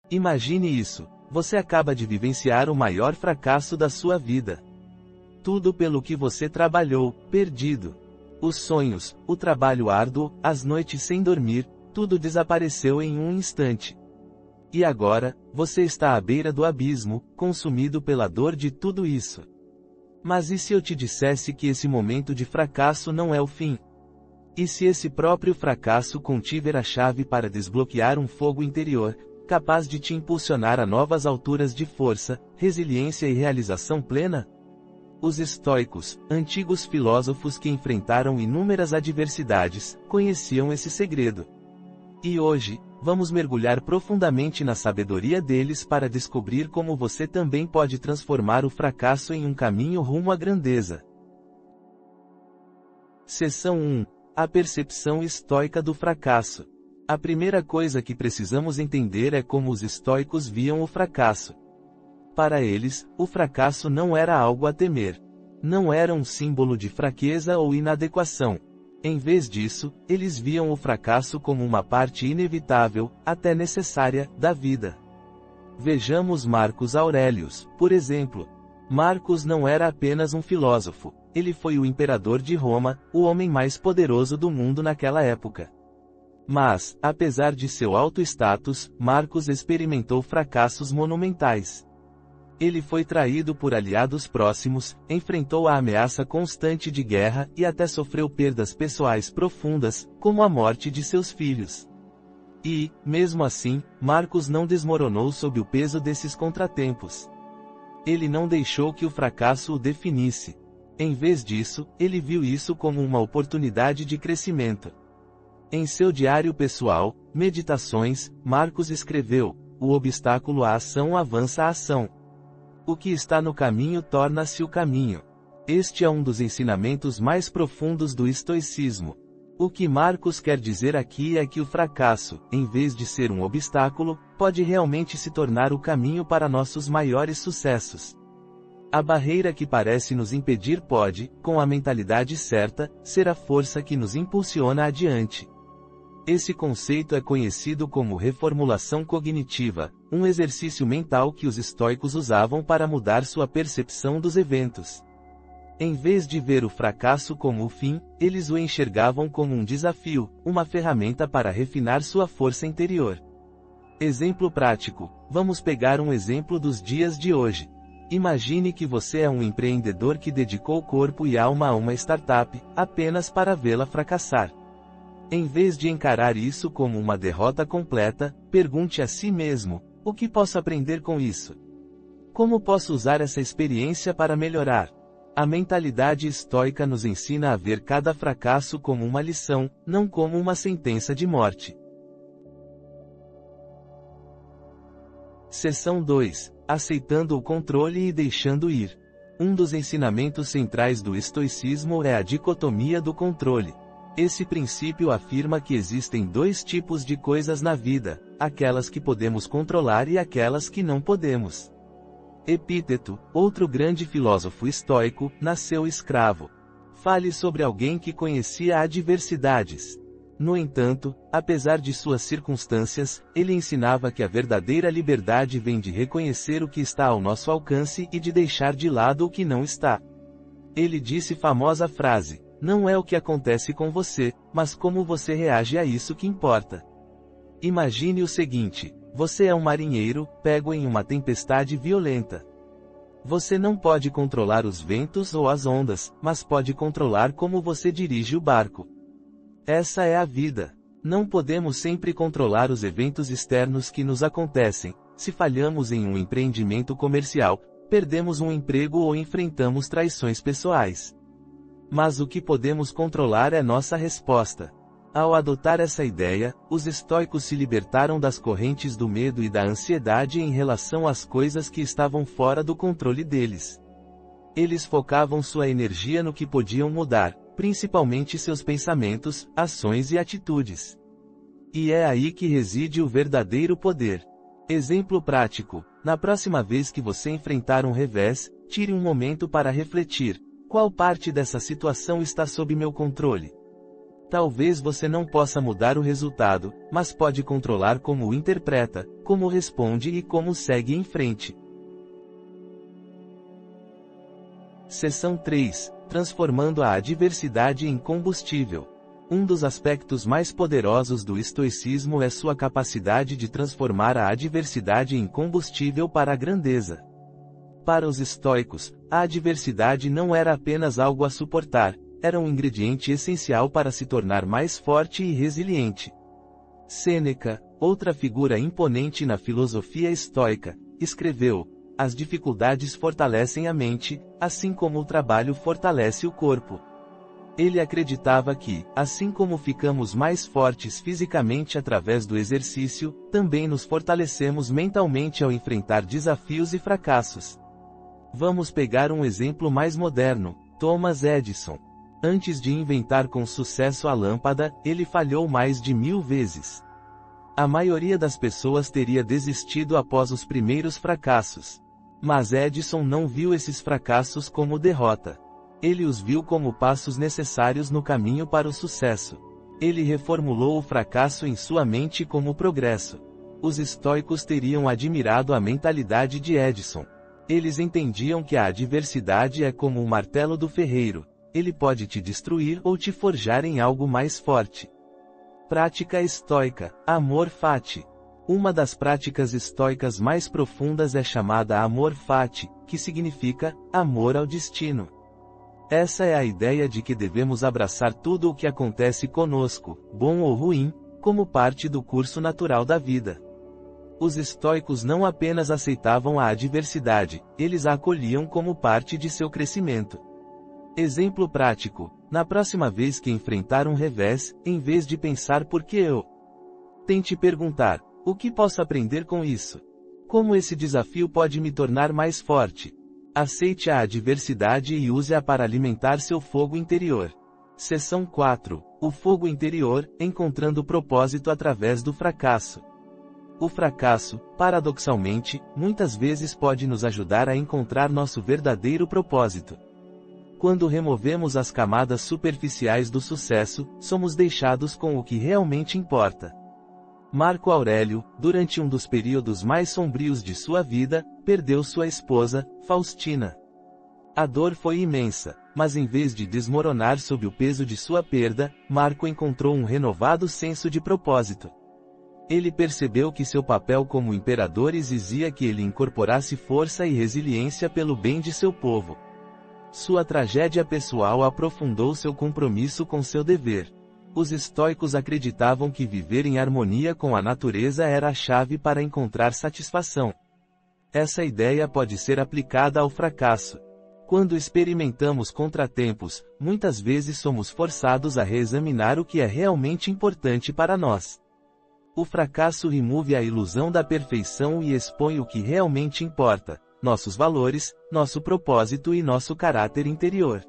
Imagine isso, você acaba de vivenciar o maior fracasso da sua vida. Tudo pelo que você trabalhou, perdido. Os sonhos, o trabalho árduo, as noites sem dormir, tudo desapareceu em um instante. E agora, você está à beira do abismo, consumido pela dor de tudo isso. Mas e se eu te dissesse que esse momento de fracasso não é o fim? E se esse próprio fracasso contiver a chave para desbloquear um fogo interior, capaz de te impulsionar a novas alturas de força, resiliência e realização plena? Os estoicos, antigos filósofos que enfrentaram inúmeras adversidades, conheciam esse segredo. E hoje, vamos mergulhar profundamente na sabedoria deles para descobrir como você também pode transformar o fracasso em um caminho rumo à grandeza. Seção 1. A percepção estoica do fracasso. A primeira coisa que precisamos entender é como os estoicos viam o fracasso. Para eles, o fracasso não era algo a temer. Não era um símbolo de fraqueza ou inadequação. Em vez disso, eles viam o fracasso como uma parte inevitável, até necessária, da vida. Vejamos Marcus Aurelius, por exemplo. Marcus não era apenas um filósofo, ele foi o imperador de Roma, o homem mais poderoso do mundo naquela época. Mas, apesar de seu alto status, Marcus experimentou fracassos monumentais. Ele foi traído por aliados próximos, enfrentou a ameaça constante de guerra e até sofreu perdas pessoais profundas, como a morte de seus filhos. E, mesmo assim, Marcus não desmoronou sob o peso desses contratempos. Ele não deixou que o fracasso o definisse. Em vez disso, ele viu isso como uma oportunidade de crescimento. Em seu diário pessoal, Meditações, Marcus escreveu: "O obstáculo à ação avança a ação. O que está no caminho torna-se o caminho." Este é um dos ensinamentos mais profundos do estoicismo. O que Marcus quer dizer aqui é que o fracasso, em vez de ser um obstáculo, pode realmente se tornar o caminho para nossos maiores sucessos. A barreira que parece nos impedir pode, com a mentalidade certa, ser a força que nos impulsiona adiante. Esse conceito é conhecido como reformulação cognitiva, um exercício mental que os estoicos usavam para mudar sua percepção dos eventos. Em vez de ver o fracasso como o fim, eles o enxergavam como um desafio, uma ferramenta para refinar sua força interior. Exemplo prático: vamos pegar um exemplo dos dias de hoje. Imagine que você é um empreendedor que dedicou corpo e alma a uma startup, apenas para vê-la fracassar. Em vez de encarar isso como uma derrota completa, pergunte a si mesmo: o que posso aprender com isso? Como posso usar essa experiência para melhorar? A mentalidade estoica nos ensina a ver cada fracasso como uma lição, não como uma sentença de morte. Seção 2. Aceitando o controle e deixando ir. Um dos ensinamentos centrais do estoicismo é a dicotomia do controle. Esse princípio afirma que existem dois tipos de coisas na vida: aquelas que podemos controlar e aquelas que não podemos. Epíteto, outro grande filósofo estoico, nasceu escravo. Fale sobre alguém que conhecia adversidades. No entanto, apesar de suas circunstâncias, ele ensinava que a verdadeira liberdade vem de reconhecer o que está ao nosso alcance e de deixar de lado o que não está. Ele disse famosa frase: "Não é o que acontece com você, mas como você reage a isso que importa." Imagine o seguinte: você é um marinheiro, pego em uma tempestade violenta. Você não pode controlar os ventos ou as ondas, mas pode controlar como você dirige o barco. Essa é a vida. Não podemos sempre controlar os eventos externos que nos acontecem. Se falhamos em um empreendimento comercial, perdemos um emprego ou enfrentamos traições pessoais. Mas o que podemos controlar é nossa resposta. Ao adotar essa ideia, os estoicos se libertaram das correntes do medo e da ansiedade em relação às coisas que estavam fora do controle deles. Eles focavam sua energia no que podiam mudar, principalmente seus pensamentos, ações e atitudes. E é aí que reside o verdadeiro poder. Exemplo prático: na próxima vez que você enfrentar um revés, tire um momento para refletir: qual parte dessa situação está sob meu controle? Talvez você não possa mudar o resultado, mas pode controlar como o interpreta, como responde e como segue em frente. Seção 3. Transformando a adversidade em combustível. Um dos aspectos mais poderosos do estoicismo é sua capacidade de transformar a adversidade em combustível para a grandeza. Para os estoicos, a adversidade não era apenas algo a suportar, era um ingrediente essencial para se tornar mais forte e resiliente. Sêneca, outra figura imponente na filosofia estoica, escreveu: "As dificuldades fortalecem a mente, assim como o trabalho fortalece o corpo." Ele acreditava que, assim como ficamos mais fortes fisicamente através do exercício, também nos fortalecemos mentalmente ao enfrentar desafios e fracassos. Vamos pegar um exemplo mais moderno: Thomas Edison. Antes de inventar com sucesso a lâmpada, ele falhou mais de 1000 vezes. A maioria das pessoas teria desistido após os primeiros fracassos. Mas Edison não viu esses fracassos como derrota. Ele os viu como passos necessários no caminho para o sucesso. Ele reformulou o fracasso em sua mente como progresso. Os estoicos teriam admirado a mentalidade de Edison. Eles entendiam que a adversidade é como o martelo do ferreiro. Ele pode te destruir ou te forjar em algo mais forte. Prática estoica, amor fati. Uma das práticas estoicas mais profundas é chamada amor fati, que significa amor ao destino. Essa é a ideia de que devemos abraçar tudo o que acontece conosco, bom ou ruim, como parte do curso natural da vida. Os estoicos não apenas aceitavam a adversidade, eles a acolhiam como parte de seu crescimento. Exemplo prático: na próxima vez que enfrentar um revés, em vez de pensar por que eu, tente perguntar: o que posso aprender com isso? Como esse desafio pode me tornar mais forte? Aceite a adversidade e use-a para alimentar seu fogo interior. Seção 4. O fogo interior, encontrando propósito através do fracasso. O fracasso, paradoxalmente, muitas vezes pode nos ajudar a encontrar nosso verdadeiro propósito. Quando removemos as camadas superficiais do sucesso, somos deixados com o que realmente importa. Marco Aurélio, durante um dos períodos mais sombrios de sua vida, perdeu sua esposa, Faustina. A dor foi imensa, mas em vez de desmoronar sob o peso de sua perda, Marco encontrou um renovado senso de propósito. Ele percebeu que seu papel como imperador exigia que ele incorporasse força e resiliência pelo bem de seu povo. Sua tragédia pessoal aprofundou seu compromisso com seu dever. Os estoicos acreditavam que viver em harmonia com a natureza era a chave para encontrar satisfação. Essa ideia pode ser aplicada ao fracasso. Quando experimentamos contratempos, muitas vezes somos forçados a reexaminar o que é realmente importante para nós. O fracasso remove a ilusão da perfeição e expõe o que realmente importa: nossos valores, nosso propósito e nosso caráter interior.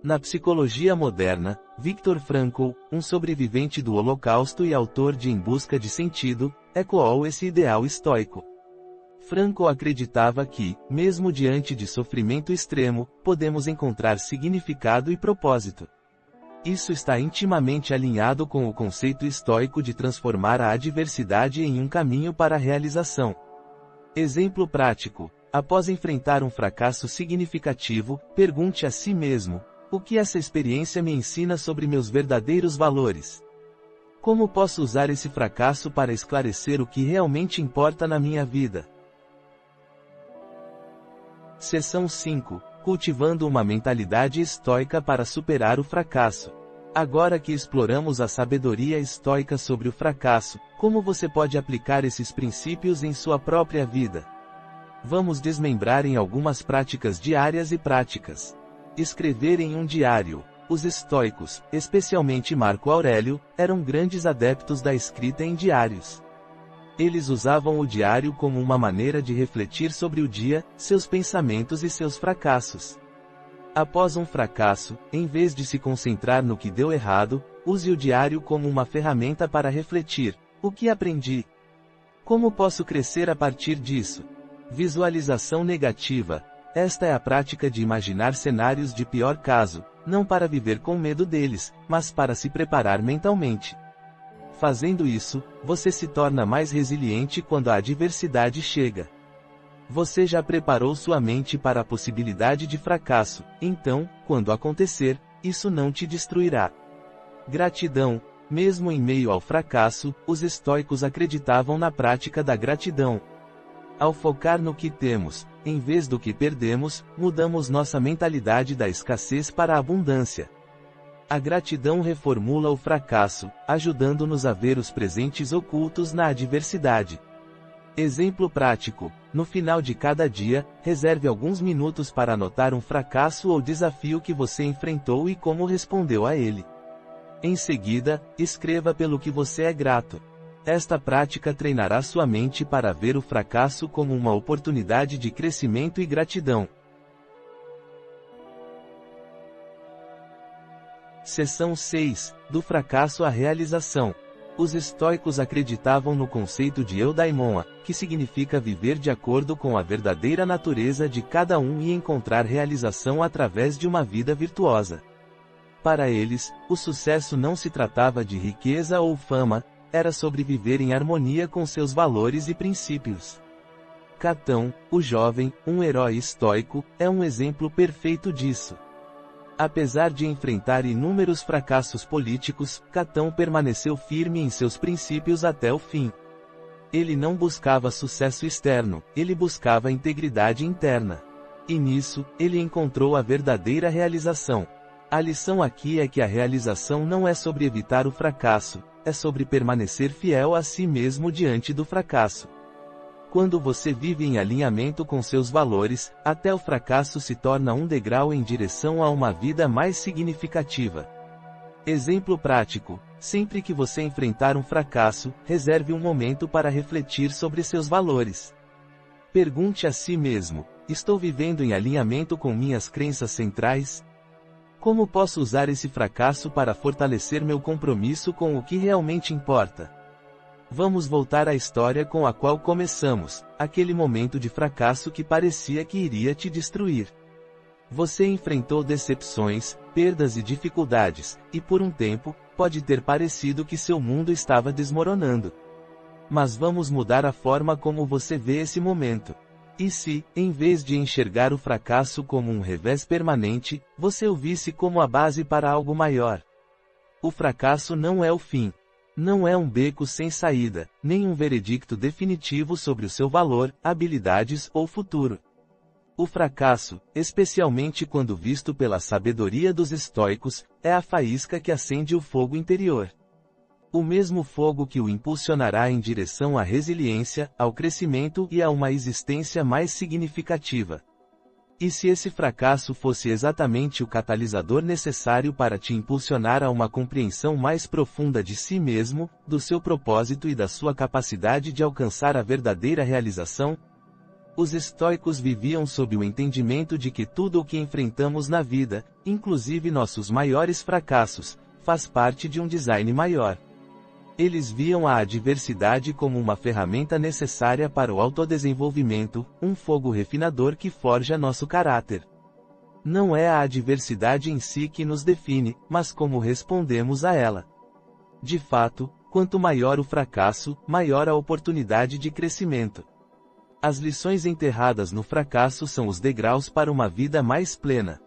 Na psicologia moderna, Viktor Frankl, um sobrevivente do Holocausto e autor de Em Busca de Sentido, ecoou esse ideal estoico. Frankl acreditava que, mesmo diante de sofrimento extremo, podemos encontrar significado e propósito. Isso está intimamente alinhado com o conceito estoico de transformar a adversidade em um caminho para a realização. Exemplo prático: após enfrentar um fracasso significativo, pergunte a si mesmo: o que essa experiência me ensina sobre meus verdadeiros valores? Como posso usar esse fracasso para esclarecer o que realmente importa na minha vida? Seção 5. Cultivando uma mentalidade estoica para superar o fracasso. Agora que exploramos a sabedoria estoica sobre o fracasso, como você pode aplicar esses princípios em sua própria vida? Vamos desmembrar em algumas práticas diárias e práticas. Escrever em um diário. Os estoicos, especialmente Marco Aurélio, eram grandes adeptos da escrita em diários. Eles usavam o diário como uma maneira de refletir sobre o dia, seus pensamentos e seus fracassos. Após um fracasso, em vez de se concentrar no que deu errado, use o diário como uma ferramenta para refletir: o que aprendi? Como posso crescer a partir disso? Visualização negativa. Esta é a prática de imaginar cenários de pior caso, não para viver com medo deles, mas para se preparar mentalmente. Fazendo isso, você se torna mais resiliente quando a adversidade chega. Você já preparou sua mente para a possibilidade de fracasso, então, quando acontecer, isso não te destruirá. Gratidão. Mesmo em meio ao fracasso, os estoicos acreditavam na prática da gratidão. Ao focar no que temos, em vez do que perdemos, mudamos nossa mentalidade da escassez para a abundância. A gratidão reformula o fracasso, ajudando-nos a ver os presentes ocultos na adversidade. Exemplo prático: no final de cada dia, reserve alguns minutos para anotar um fracasso ou desafio que você enfrentou e como respondeu a ele. Em seguida, escreva pelo que você é grato. Esta prática treinará sua mente para ver o fracasso como uma oportunidade de crescimento e gratidão. Seção 6. Do fracasso à realização. Os estoicos acreditavam no conceito de eudaimonia, que significa viver de acordo com a verdadeira natureza de cada um e encontrar realização através de uma vida virtuosa. Para eles, o sucesso não se tratava de riqueza ou fama, era sobre viver em harmonia com seus valores e princípios. Catão, o jovem, um herói estoico, é um exemplo perfeito disso. Apesar de enfrentar inúmeros fracassos políticos, Catão permaneceu firme em seus princípios até o fim. Ele não buscava sucesso externo, ele buscava integridade interna. E nisso, ele encontrou a verdadeira realização. A lição aqui é que a realização não é sobre evitar o fracasso, é sobre permanecer fiel a si mesmo diante do fracasso. Quando você vive em alinhamento com seus valores, até o fracasso se torna um degrau em direção a uma vida mais significativa. Exemplo prático: sempre que você enfrentar um fracasso, reserve um momento para refletir sobre seus valores. Pergunte a si mesmo: estou vivendo em alinhamento com minhas crenças centrais? Como posso usar esse fracasso para fortalecer meu compromisso com o que realmente importa? Vamos voltar à história com a qual começamos, aquele momento de fracasso que parecia que iria te destruir. Você enfrentou decepções, perdas e dificuldades, e por um tempo, pode ter parecido que seu mundo estava desmoronando. Mas vamos mudar a forma como você vê esse momento. E se, em vez de enxergar o fracasso como um revés permanente, você o visse como a base para algo maior? O fracasso não é o fim. Não é um beco sem saída, nem um veredicto definitivo sobre o seu valor, habilidades ou futuro. O fracasso, especialmente quando visto pela sabedoria dos estoicos, é a faísca que acende o fogo interior. O mesmo fogo que o impulsionará em direção à resiliência, ao crescimento e a uma existência mais significativa. E se esse fracasso fosse exatamente o catalisador necessário para te impulsionar a uma compreensão mais profunda de si mesmo, do seu propósito e da sua capacidade de alcançar a verdadeira realização? Os estoicos viviam sob o entendimento de que tudo o que enfrentamos na vida, inclusive nossos maiores fracassos, faz parte de um design maior. Eles viam a adversidade como uma ferramenta necessária para o autodesenvolvimento, um fogo refinador que forja nosso caráter. Não é a adversidade em si que nos define, mas como respondemos a ela. De fato, quanto maior o fracasso, maior a oportunidade de crescimento. As lições enterradas no fracasso são os degraus para uma vida mais plena.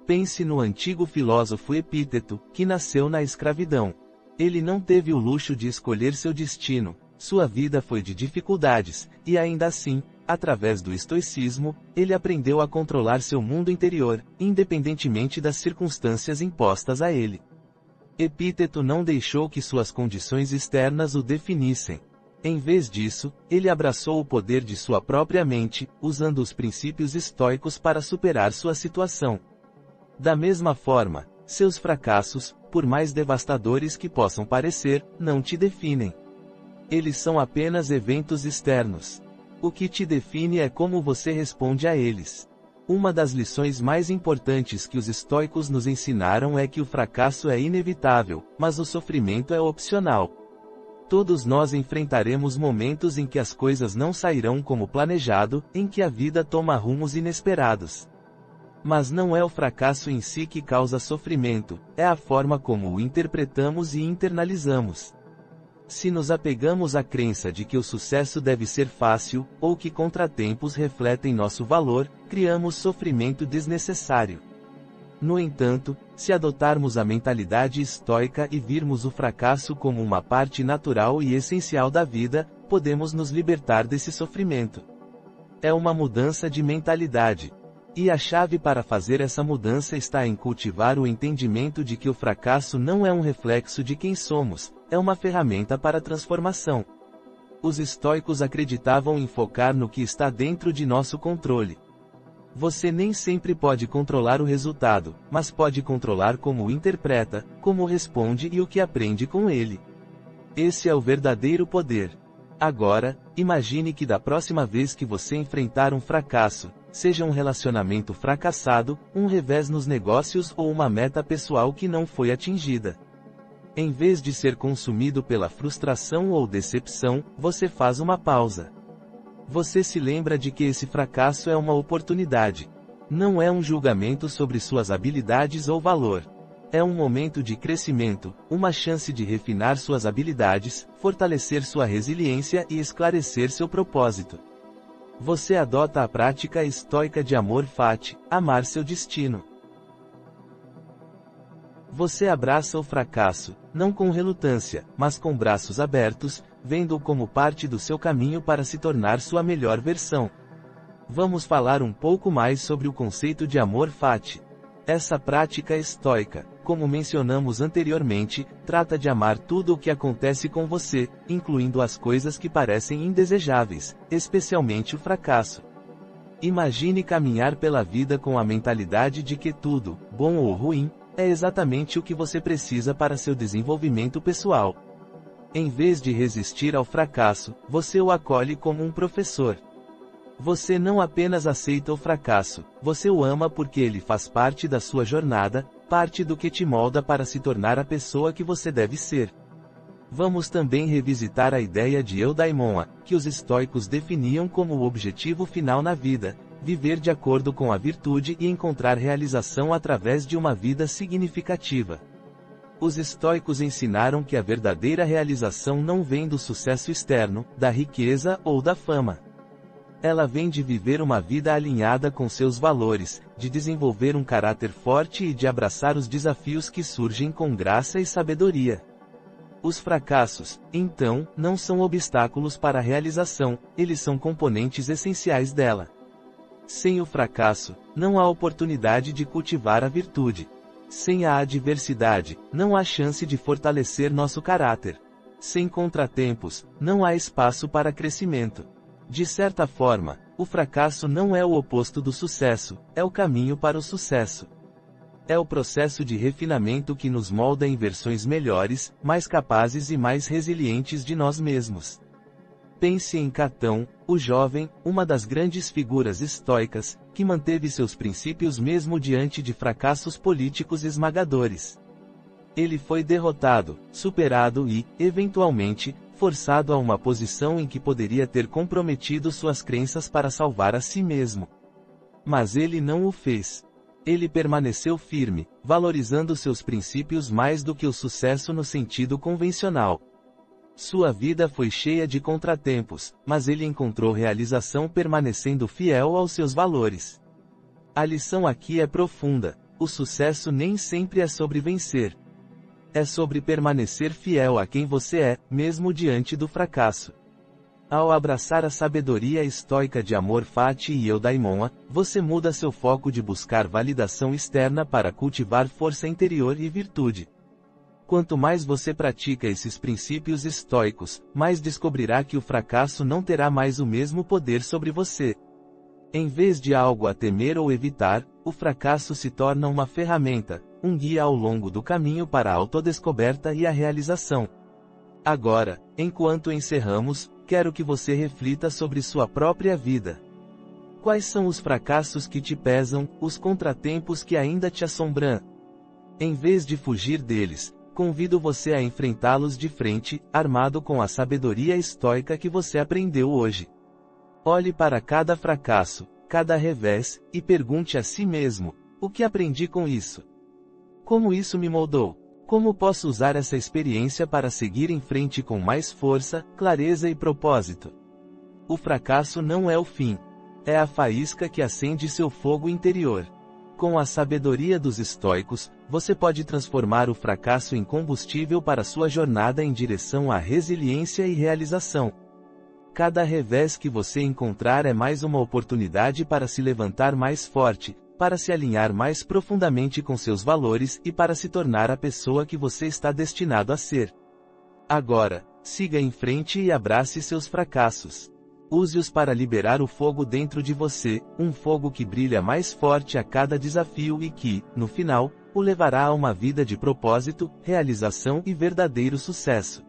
Pense no antigo filósofo Epíteto, que nasceu na escravidão. Ele não teve o luxo de escolher seu destino, sua vida foi de dificuldades, e ainda assim, através do estoicismo, ele aprendeu a controlar seu mundo interior, independentemente das circunstâncias impostas a ele. Epíteto não deixou que suas condições externas o definissem. Em vez disso, ele abraçou o poder de sua própria mente, usando os princípios estoicos para superar sua situação. Da mesma forma, seus fracassos, por mais devastadores que possam parecer, não te definem. Eles são apenas eventos externos. O que te define é como você responde a eles. Uma das lições mais importantes que os estoicos nos ensinaram é que o fracasso é inevitável, mas o sofrimento é opcional. Todos nós enfrentaremos momentos em que as coisas não sairão como planejado, em que a vida toma rumos inesperados. Mas não é o fracasso em si que causa sofrimento, é a forma como o interpretamos e internalizamos. Se nos apegamos à crença de que o sucesso deve ser fácil, ou que contratempos refletem nosso valor, criamos sofrimento desnecessário. No entanto, se adotarmos a mentalidade estoica e virmos o fracasso como uma parte natural e essencial da vida, podemos nos libertar desse sofrimento. É uma mudança de mentalidade. E a chave para fazer essa mudança está em cultivar o entendimento de que o fracasso não é um reflexo de quem somos, é uma ferramenta para a transformação. Os estoicos acreditavam em focar no que está dentro de nosso controle. Você nem sempre pode controlar o resultado, mas pode controlar como o interpreta, como responde e o que aprende com ele. Esse é o verdadeiro poder. Agora, imagine que da próxima vez que você enfrentar um fracasso, seja um relacionamento fracassado, um revés nos negócios ou uma meta pessoal que não foi atingida. Em vez de ser consumido pela frustração ou decepção, você faz uma pausa. Você se lembra de que esse fracasso é uma oportunidade. Não é um julgamento sobre suas habilidades ou valor. É um momento de crescimento, uma chance de refinar suas habilidades, fortalecer sua resiliência e esclarecer seu propósito. Você adota a prática estoica de amor fati, amar seu destino. Você abraça o fracasso, não com relutância, mas com braços abertos, vendo-o como parte do seu caminho para se tornar sua melhor versão. Vamos falar um pouco mais sobre o conceito de amor fati. Essa prática estoica, como mencionamos anteriormente, trata de amar tudo o que acontece com você, incluindo as coisas que parecem indesejáveis, especialmente o fracasso. Imagine caminhar pela vida com a mentalidade de que tudo, bom ou ruim, é exatamente o que você precisa para seu desenvolvimento pessoal. Em vez de resistir ao fracasso, você o acolhe como um professor. Você não apenas aceita o fracasso, você o ama porque ele faz parte da sua jornada, parte do que te molda para se tornar a pessoa que você deve ser. Vamos também revisitar a ideia de eudaimonia, que os estoicos definiam como o objetivo final na vida, viver de acordo com a virtude e encontrar realização através de uma vida significativa. Os estoicos ensinaram que a verdadeira realização não vem do sucesso externo, da riqueza ou da fama. Ela vem de viver uma vida alinhada com seus valores, de desenvolver um caráter forte e de abraçar os desafios que surgem com graça e sabedoria. Os fracassos, então, não são obstáculos para a realização, eles são componentes essenciais dela. Sem o fracasso, não há oportunidade de cultivar a virtude. Sem a adversidade, não há chance de fortalecer nosso caráter. Sem contratempos, não há espaço para crescimento. De certa forma, o fracasso não é o oposto do sucesso, é o caminho para o sucesso. É o processo de refinamento que nos molda em versões melhores, mais capazes e mais resilientes de nós mesmos. Pense em Catão, o jovem, uma das grandes figuras estoicas, que manteve seus princípios mesmo diante de fracassos políticos esmagadores. Ele foi derrotado, superado e, eventualmente, forçado a uma posição em que poderia ter comprometido suas crenças para salvar a si mesmo. Mas ele não o fez. Ele permaneceu firme, valorizando seus princípios mais do que o sucesso no sentido convencional. Sua vida foi cheia de contratempos, mas ele encontrou realização permanecendo fiel aos seus valores. A lição aqui é profunda: o sucesso nem sempre é sobre vencer. É sobre permanecer fiel a quem você é, mesmo diante do fracasso. Ao abraçar a sabedoria estoica de amor fati e eudaimonia, você muda seu foco de buscar validação externa para cultivar força interior e virtude. Quanto mais você pratica esses princípios estoicos, mais descobrirá que o fracasso não terá mais o mesmo poder sobre você. Em vez de algo a temer ou evitar, o fracasso se torna uma ferramenta, um guia ao longo do caminho para a autodescoberta e a realização. Agora, enquanto encerramos, quero que você reflita sobre sua própria vida. Quais são os fracassos que te pesam, os contratempos que ainda te assombram? Em vez de fugir deles, convido você a enfrentá-los de frente, armado com a sabedoria estoica que você aprendeu hoje. Olhe para cada fracasso, cada revés, e pergunte a si mesmo: o que aprendi com isso? Como isso me moldou? Como posso usar essa experiência para seguir em frente com mais força, clareza e propósito? O fracasso não é o fim. É a faísca que acende seu fogo interior. Com a sabedoria dos estoicos, você pode transformar o fracasso em combustível para sua jornada em direção à resiliência e realização. Cada revés que você encontrar é mais uma oportunidade para se levantar mais forte, para se alinhar mais profundamente com seus valores e para se tornar a pessoa que você está destinado a ser. Agora, siga em frente e abrace seus fracassos. Use-os para liberar o fogo dentro de você, um fogo que brilha mais forte a cada desafio e que, no final, o levará a uma vida de propósito, realização e verdadeiro sucesso.